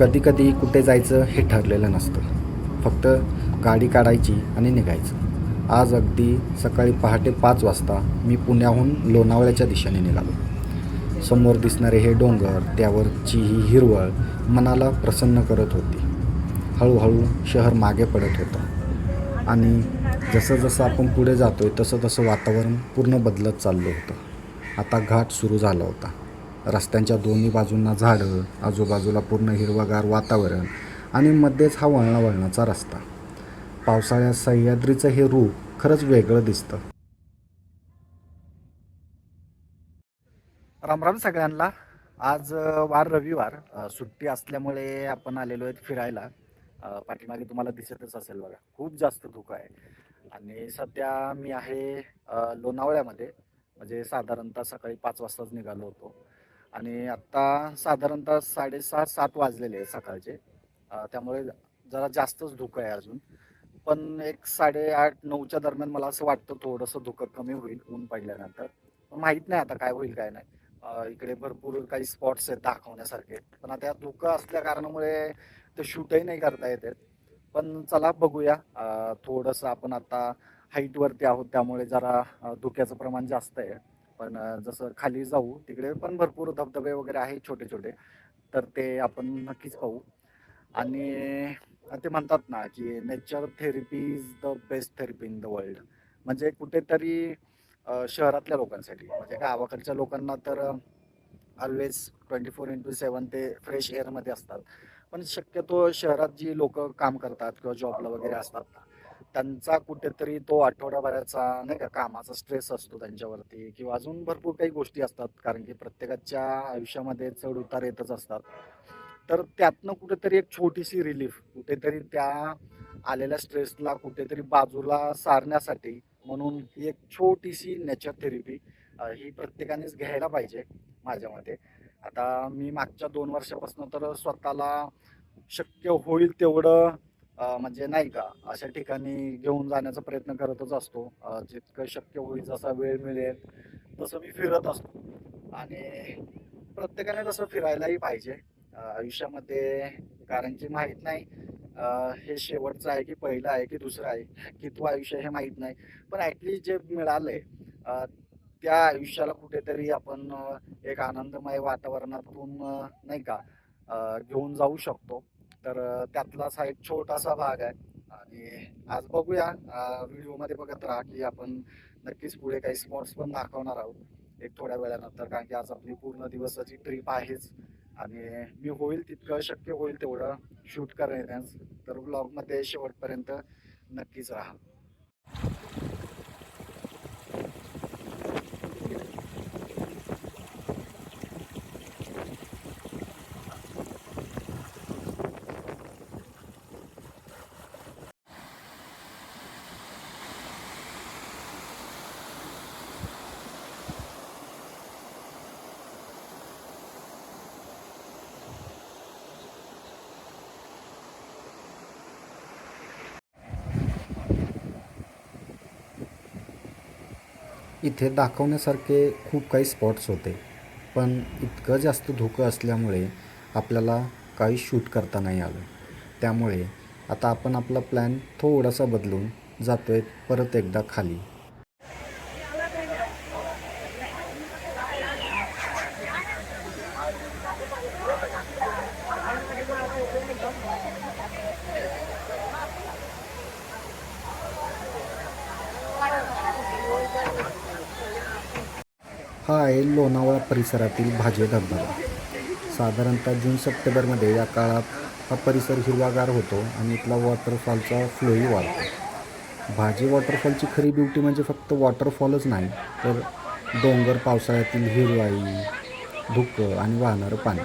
कधी कुठे जायचं हे ठरलेलं नसतं. फक्त गाडी काढायची आणि निघायचं. आज अगदी सकाळी पहाटे 5 वाजता मी पुण्याहून लोणावळ्याच्या दिशेने निघालो. समोर दिसणारे हे डोंगर, त्यावरची ही हिरवळ मनाला प्रसन्न करत होती. हळूहळू शहर मागे पडत होतं आणि जसं आपण पुढे जातोय तसं वातावरण पूर्ण बदलत चाललं होतं. आता घाट सुरू झाला होता. रस्त्यांच्या दोन्ही बाजूंना झाडं, आजूबाजूला पूर्ण हिरवंगार वातावरण आणि मध्येच हा वळणावळणाचा रस्ता. पावसाळ्यात सह्याद्रीचं हे रूप खरंच वेगळं दिसतं. रामराम सगळ्यांना. आज वार रविवार, सुट्टी असल्यामुळे आपण आलेलो आहेत फिरायला. पाठीमागे तुम्हाला दिसतच असेल बघा, खूप जास्त धुकं आहे. आणि सध्या मी आहे लोणावळ्यामध्ये. म्हणजे साधारणतः सकाळी 5 वाजताच निघालो होतो आणि आत्ता साधारणतः 6:30-7 वाजलेले आहेत सकाळचे. त्यामुळे जरा जास्तच धुकं आहे अजून. पण एक 8:30-9च्या दरम्यान मला असं वाटतं थोडंसं धुकं कमी होईल ऊन पडल्यानंतर. पण माहीत नाही आता काय होईल काय नाही. इकडे भरपूर काही स्पॉट्स आहेत दाखवण्यासारखे, पण आता धुकं असल्या कारणामुळे ते शूटही नाही करता येत आहेत. पण चला बघूया. थोडंसं आपण आता हाईटवरती आहोत त्यामुळे जरा धुक्याचं प्रमाण जास्त आहे. पण जसं खाली जाऊ तिकडे पण भरपूर धबधबे वगैरे आहेत छोटे छोटे, तर ते आपण नक्कीच पाहू. आणि ते म्हणतात ना की nature therapy is the best therapy in the world. म्हणजे कुठेतरी शहरातल्या लोकांसाठी, म्हणजे गावाकडच्या लोकांना तर ऑलवेज 24x7 ते फ्रेश एअरमध्ये असतात. पण शक्यतो शहरात जी लोक काम करतात किंवा जॉबला वगैरे असतात ना, त्यांचा कुठेतरी तो आठवड्याभराचा नाही का कामाचा स्ट्रेस असतो त्यांच्यावरती, किंवा अजून भरपूर काही गोष्टी असतात, कारण की प्रत्येकाच्या आयुष्यामध्ये चढ उतार येतच असतात. तर त्यातनं कुठेतरी एक छोटीशी रिलीफ, कुठेतरी त्या आलेल्या स्ट्रेसला कुठेतरी बाजूला सारण्यासाठी म्हणून ही एक छोटीशी नेचर थेरपी ही प्रत्येकानेच घ्यायला पाहिजे माझ्या मते. आता मी मागच्या 2 वर्षापासून तर स्वतःला शक्य होईल तेवढं म्हणजे नाही का अशा ठिकाणी घेऊन जाण्याचा प्रयत्न करतच असतो. जितकं शक्य होईल, जसा वेळ मिळेल तसं मी फिरत असतो. आणि प्रत्येकाने तसं फिरायलाही पाहिजे आयुष्यामध्ये, कारण की माहीत नाही हे शेवटचं आहे की पहिलं आहे की दुसरं आहे, कितवं आयुष्य हे माहीत नाही. पण ॲटलिस्ट जे मिळालंय त्या आयुष्याला कुठेतरी आपण एक आनंदमय वातावरणातून नाही का घेऊन जाऊ शकतो. तर त्यातलाच हा एक छोटासा भाग आहे. आणि आज बघूया, व्हिडिओमध्ये बघत राहा की आपण नक्कीच पुढे काही स्पॉट्स पण दाखवणार आहोत एक थोड्या वेळानंतर, कारण की आज आपली पूर्ण दिवसाची ट्रिप आहेच. आणि मी होईल तितकं शक्य होईल तेवढं शूट करेनच. तर व्लॉगमध्ये शेवटपर्यंत नक्कीच राहा. इथे दाखवण्यासारखे खूप काही स्पॉट्स होते, पण इतकं जास्त धुकं असल्यामुळे आपल्याला काही शूट करता नाही आलं. त्यामुळे आता आपण आपला प्लॅन थोडासा बदलून जातो आहे परत एकदा खाली. हा आहे लोणावळा परिसरातील भाजे धबधबा. साधारणतः जून-सप्टेंबरमध्ये या काळात हा परिसर हिरवागार होतो आणि इथला वॉटरफॉलचा फ्लोही वाढतो. भाजे वॉटरफॉलची खरी ब्युटी म्हणजे फक्त वॉटरफॉलच नाही, तर डोंगर, पावसाळ्यातील हिरवाई, धुकं आणि वाहणारं पाणी.